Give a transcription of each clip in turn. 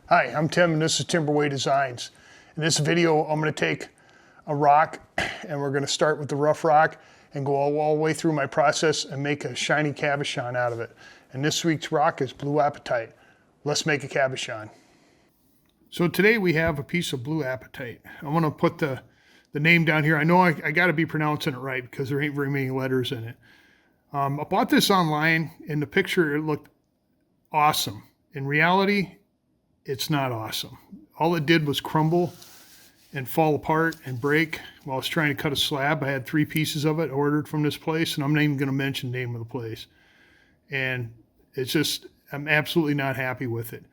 Hi, I'm Tim and this is Timberway Designs. In this video, I'm going to take a rock and we're going to start with the rough rock and go all the way through my process and make a shiny cabochon out of it. And this week's rock is Blue Apatite. Let's make a cabochon. So today we have a piece of Blue Apatite. I'm going to put the name down here. I know I got to be pronouncing it right because there ain't very many letters in it. I bought this online. In the picture it looked awesome. In reality, it's not awesome. All it did was crumble and fall apart and break while I was trying to cut a slab. I had 3 pieces of it ordered from this place, and I'm not even going to mention the name of the place. And it's just, I'm absolutely not happy with it.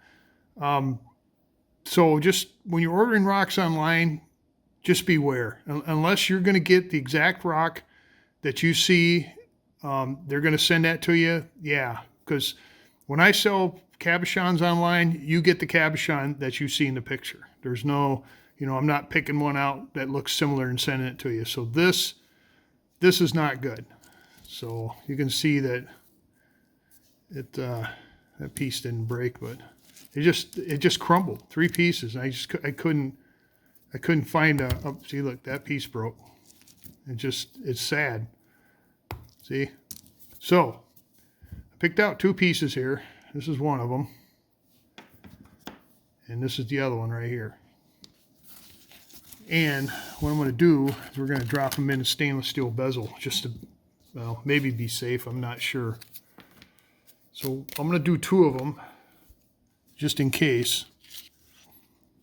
So just when you're ordering rocks online, just beware. Unless you're going to get the exact rock that you see, they're going to send that to you. Yeah, because when I sell cabochons online, you get the cabochon that you see in the picture. There's no, I'm not picking one out that looks similar and sending it to you. So this is not good. So you can see that that piece didn't break, but it just crumbled. 3 pieces. I couldn't find see, look, that piece broke. It's sad. See? So I picked out 2 pieces here. This is one of them. And this is the other one right here. And what I'm going to do is we're going to drop them in a stainless steel bezel just to, well, maybe be safe. I'm not sure. So I'm going to do 2 of them just in case.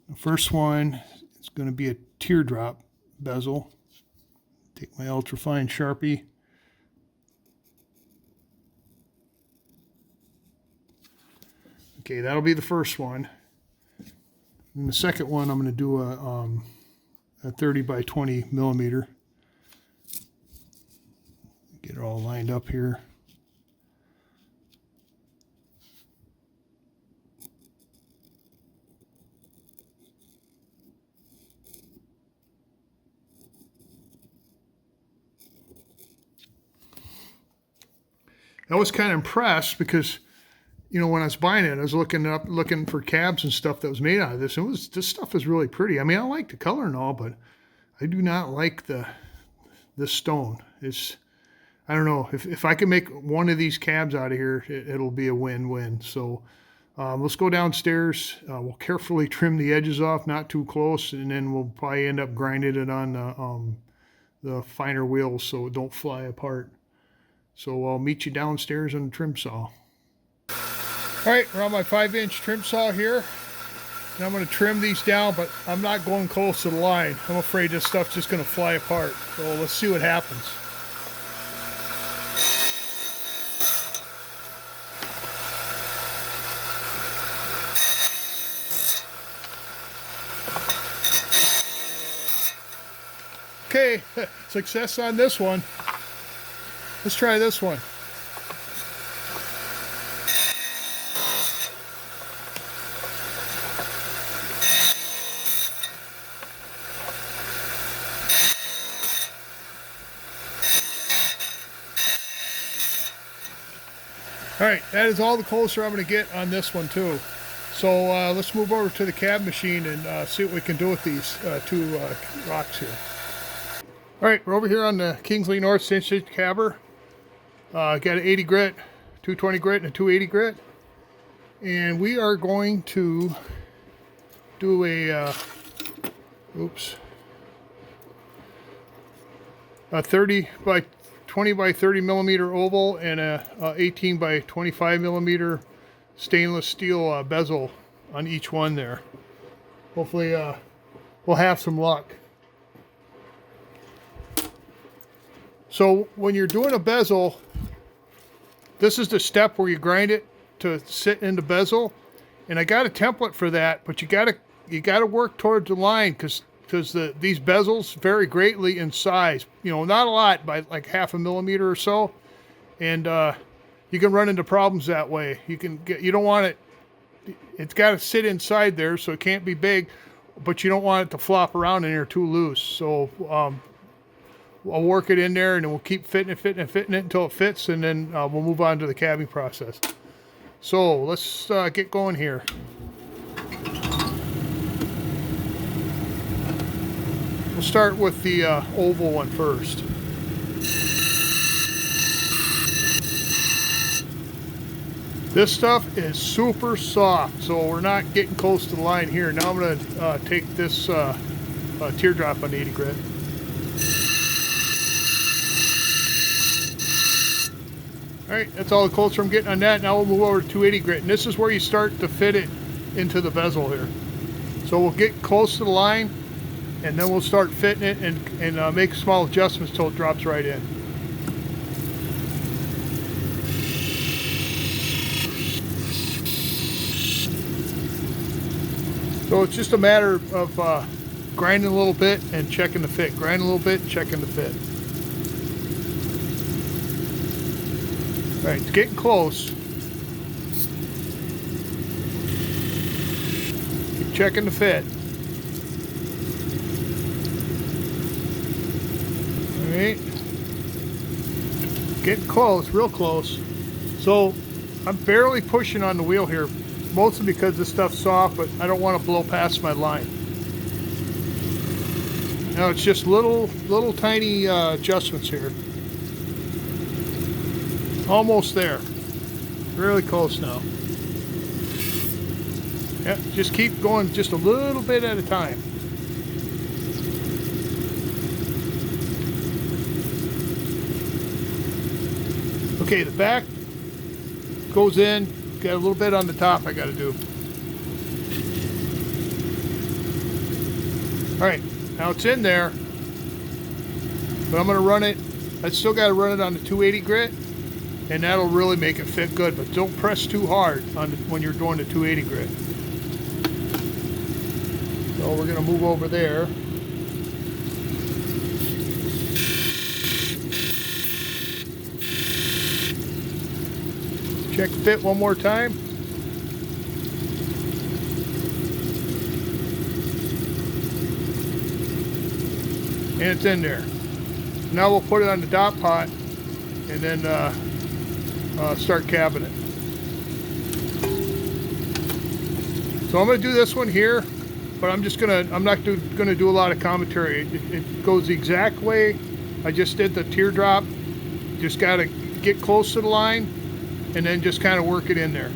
The first one is going to be a teardrop bezel. Take my ultrafine Sharpie. Okay, that'll be the first one. And the second one, I'm going to do a 30 by 20 millimeter. Get it all lined up here. I was kind of impressed because, when I was buying it, I was looking for cabs and stuff that was made out of this. This stuff is really pretty. I mean, I like the color and all, but I do not like this stone. I don't know, if I can make one of these cabs out of here, it'll be a win-win. So let's go downstairs. We'll carefully trim the edges off, not too close, and then we'll probably end up grinding it on the finer wheels so it don't fly apart. So I'll meet you downstairs on the trim saw. All right, we're on my 5-inch trim saw here. And I'm going to trim these down, but I'm not going close to the line. I'm afraid this stuff's just going to fly apart. So let's see what happens. Okay, success on this one. Let's try this one. All right, that is all the closer I'm going to get on this one too. So let's move over to the cab machine and see what we can do with these 2 rocks here. All right, we're over here on the Kingsley North Cinch cabber. Got an 80 grit, 220 grit, and a 280 grit. And we are going to do a 30 by 20 by 30 millimeter oval and a 18 by 25 millimeter stainless steel bezel on each one there. Hopefully we'll have some luck. So when you're doing a bezel, this is the step where you grind it to sit in the bezel. And I got a template for that, but you gotta work towards the line because these bezels vary greatly in size. Not a lot, by like 0.5 millimeter or so. And you can run into problems that way. You don't want it's got to sit inside there, so it can't be big, but you don't want it to flop around in there too loose. So I'll work it in there, and then we'll keep fitting it until it fits, and then we'll move on to the cabbing process. So let's get going here. We'll start with the oval one first. This stuff is super soft, so we're not getting close to the line here. Now I'm going to take this teardrop on 80 grit. Alright, that's all the closer I'm getting on that. Now we'll move over to 280 grit, and this is where you start to fit it into the bezel here. So we'll get close to the line, and then we'll start fitting it and make small adjustments till it drops right in. So it's just a matter of grinding a little bit and checking the fit. Grinding a little bit, checking the fit. All right, it's getting close. Keep checking the fit. All right. Getting close, real close. So I'm barely pushing on the wheel here, mostly because this stuff's soft, but I don't want to blow past my line. Now it's just little tiny adjustments here. Almost there. Really close now. Yeah, just keep going just a little bit at a time. Okay, the back goes in. Got a little bit on the top I got to do. All right, now it's in there, but I'm going to run it. I still got to run it on the 280 grit, and that'll really make it fit good, but don't press too hard on when you're doing the 280 grit. So we're going to move over there. Check the fit one more time. And it's in there. Now we'll put it on the dot pot and then start cabbing it. So I'm going to do this one here, but I'm not going to do a lot of commentary. It goes the exact way I just did the teardrop. Just got to get close to the line and then just kind of work it in there.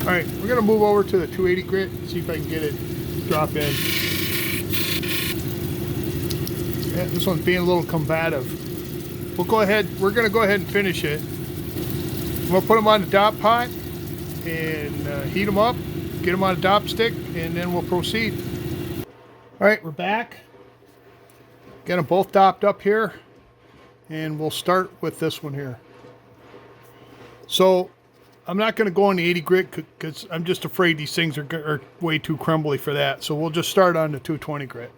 All right, we're gonna move over to the 280 grit and see if I can get it drop in. Yeah, this one's being a little combative. We're gonna go ahead and finish it. I'm going to put them on the dot pot and heat them up, get them on a dop stick, and then we'll proceed. All right, we're back. Got them both dopped up here, and we'll start with this one here. So I'm not going to go on the 80 grit because I'm just afraid these things are way too crumbly for that. So we'll just start on the 220 grit.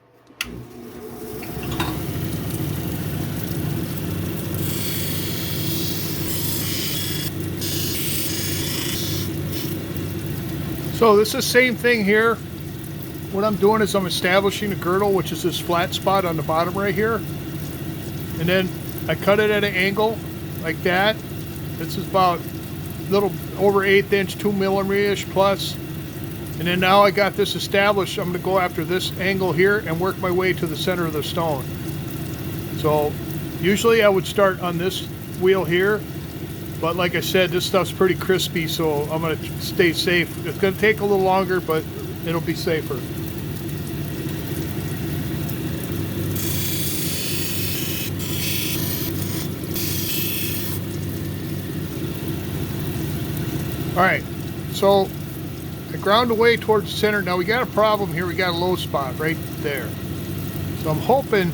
So this is the same thing here. What I'm doing is I'm establishing a girdle, which is this flat spot on the bottom right here. And then I cut it at an angle like that. This is about a little over 1/8 inch, 2 millimeter-ish plus. And then now I got this established, I'm gonna go after this angle here and work my way to the center of the stone. So usually I would start on this wheel here, but like I said, this stuff's pretty crispy, so I'm gonna stay safe. It's gonna take a little longer, but it'll be safer. All right, so I ground away towards the center. Now we got a problem here. We got a low spot right there. So I'm hoping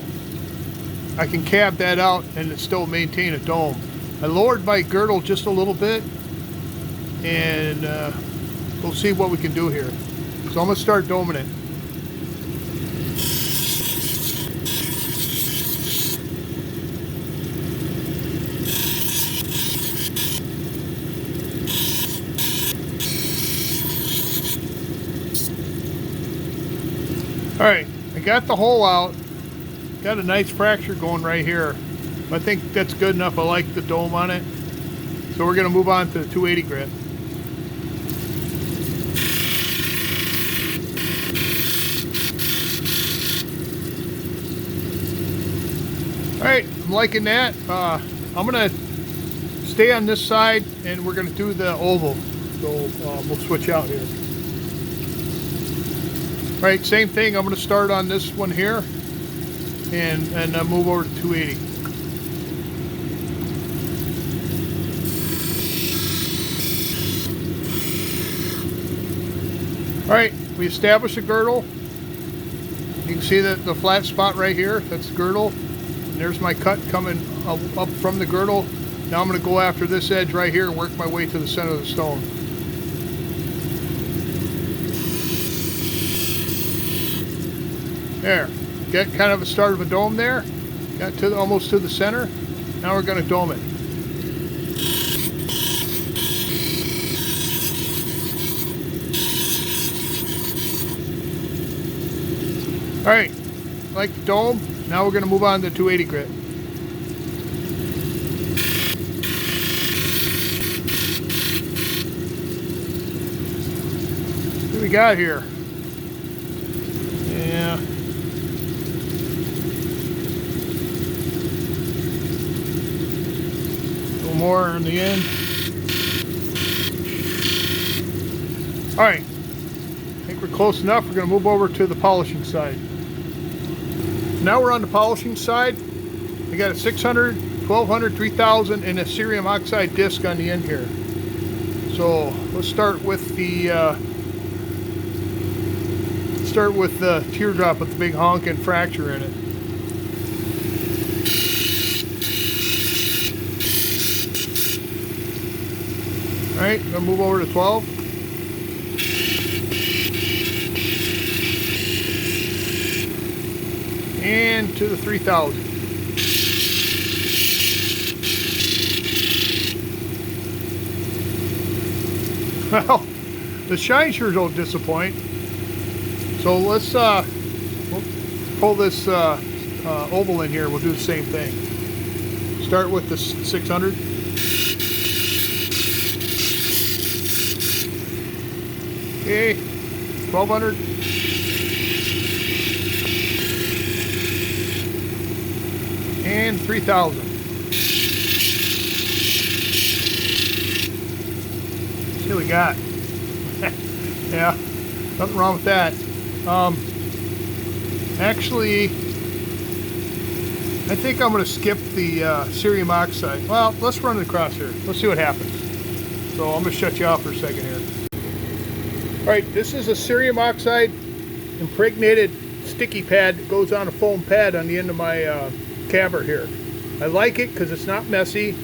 I can cab that out and still maintain a dome. I lowered my girdle just a little bit, and we'll see what we can do here. So I'm gonna start doming it. All right, I got the hole out. Got a nice fracture going right here. I think that's good enough. I like the dome on it. So we're going to move on to the 280 grit. Alright, I'm liking that. I'm going to stay on this side and we're going to do the oval. So we'll switch out here. Alright, same thing. I'm going to start on this one here and move over to 280. Alright, we established a girdle. You can see that the flat spot right here, that's the girdle. And there's my cut coming up from the girdle. Now I'm going to go after this edge right here and work my way to the center of the stone. There. Get kind of a start of a dome there. Got to almost to the center. Now we're going to dome it. Alright, like the dome, now we're going to move on to 280 grit. What do we got here? Yeah. A little more in the end. Alright, I think we're close enough. We're going to move over to the polishing side. Now we're on the polishing side. We got a 600, 1200, 3000 and a cerium oxide disc on the end here. So let's start with the teardrop with the big honk and fracture in it. Alright, I'm gonna move over to 12. And to the 3000. Well, the shine sure don't disappoint. So let's we'll pull this oval in here. We'll do the same thing. Start with the 600. Okay, 1200. And 3000. See what we got. Yeah, nothing wrong with that. Actually, I think I'm going to skip the cerium oxide. Well, let's run it across here. Let's see what happens. So I'm going to shut you off for a second here. Alright, this is a cerium oxide impregnated sticky pad that goes on a foam pad on the end of my caber here. I like it because it's not messy.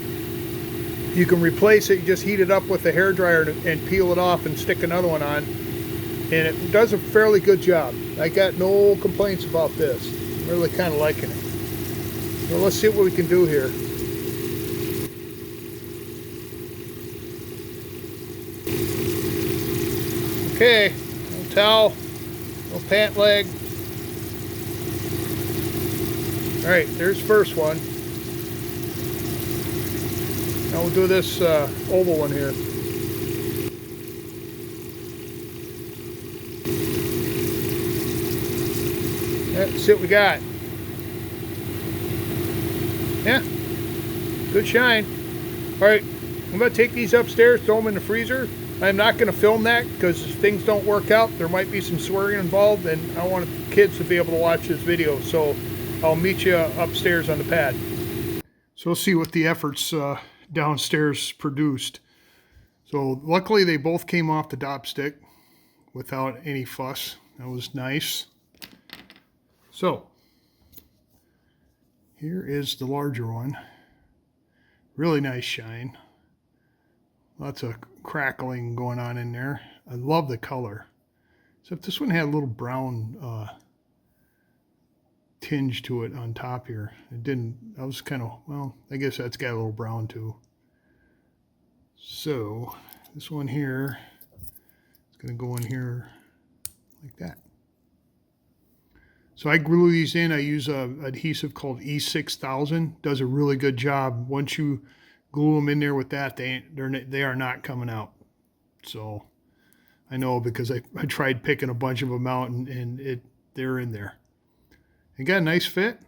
You can replace it, you just heat it up with a hairdryer and peel it off and stick another one on. And it does a fairly good job. I got no complaints about this. I'm really kind of liking it. So let's see what we can do here. Okay, little towel, little pant leg. Alright, there's first one. Now we'll do this oval one here. Let's see what we got. Yeah, good shine. Alright, I'm going to take these upstairs, throw them in the freezer. I'm not going to film that because if things don't work out, there might be some swearing involved, and I want kids to be able to watch this video. So I'll meet you upstairs on the pad. So we'll see what the efforts downstairs produced. So luckily they both came off the dopstick without any fuss. That was nice. So here is the larger one. Really nice shine. Lots of crackling going on in there. I love the color. Except this one had a little brown tinge to it on top here. It didn't, I was kind of, well, I guess that's got a little brown too. So this one here is going to go in here like that. So I glue these in. I use a adhesive called E6000. Does a really good job. Once you glue them in there with that, they are not coming out. So I know because I tried picking a bunch of them out and they're in there. It got a nice fit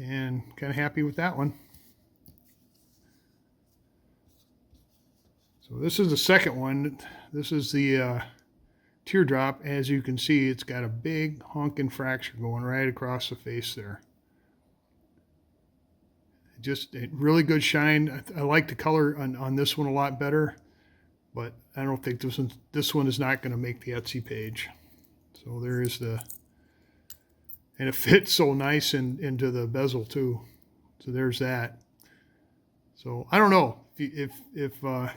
and kind of happy with that one. So this is the second one. This is the teardrop. As you can see, it's got a big honking fracture going right across the face there. Just a really good shine. I like the color on this one a lot better, but I don't think this one is not going to make the Etsy page. So there is the, and it fits so nice into the bezel too. So there's that. So I don't know if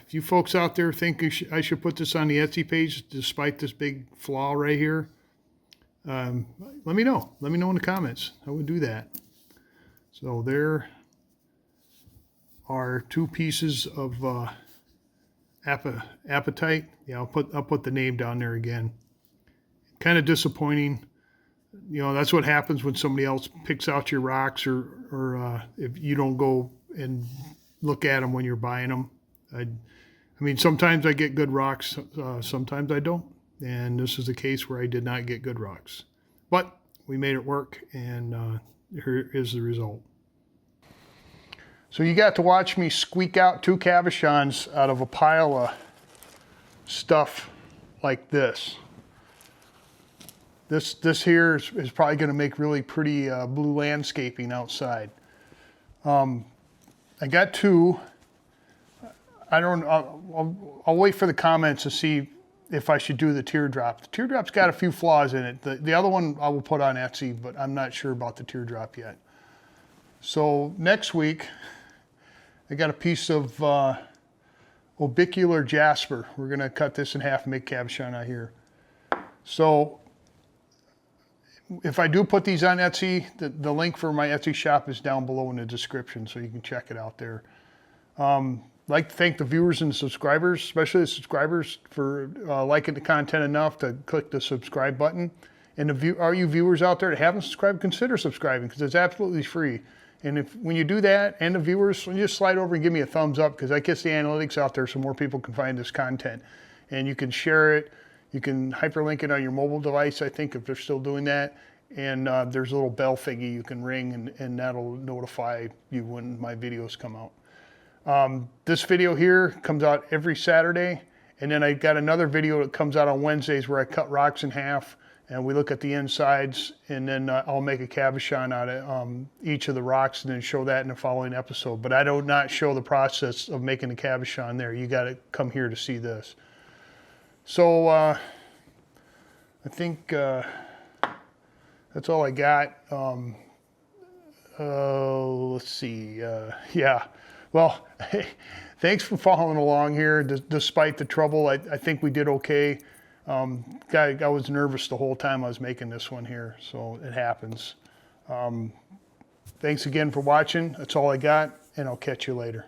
you folks out there think I should put this on the Etsy page despite this big flaw right here. Let me know. Let me know in the comments. I would do that. So there are two pieces of apatite. Yeah, I'll put the name down there again. Kind of disappointing. You know, that's what happens when somebody else picks out your rocks, or if you don't go and look at them when you're buying them. I mean, sometimes I get good rocks, sometimes I don't. And this is the case where I did not get good rocks. But we made it work, and here is the result. So you got to watch me squeak out 2 cabochons out of a pile of stuff like this. This here is probably going to make really pretty blue landscaping outside. I got 2. I'll wait for the comments to see if I should do the teardrop. The teardrop's got a few flaws in it. The other one I will put on Etsy, but I'm not sure about the teardrop yet. So next week, I got a piece of orbicular jasper. We're going to cut this in half and make cabochon out here. So if I do put these on Etsy, the link for my Etsy shop is down below in the description, so you can check it out there. I'd like to thank the viewers and the subscribers, especially the subscribers, for liking the content enough to click the subscribe button. And are you viewers out there that haven't subscribed, consider subscribing, because it's absolutely free. And when you do that, and the viewers, just slide over and give me a thumbs up, because that gets the analytics out there so more people can find this content. And you can share it. You can hyperlink it on your mobile device, I think, if they're still doing that. And there's a little bell thingy you can ring, and that'll notify you when my videos come out. This video here comes out every Saturday. And then I got another video that comes out on Wednesdays where I cut rocks in half and we look at the insides, and then I'll make a cabochon out of each of the rocks and then show that in the following episode. But I do not show the process of making the cabochon there. You got to come here to see this. So I think that's all I got. Let's see. Yeah. Well, hey, thanks for following along here. Despite the trouble, I think we did okay. I was nervous the whole time I was making this one here, so it happens. Thanks again for watching. That's all I got, and I'll catch you later.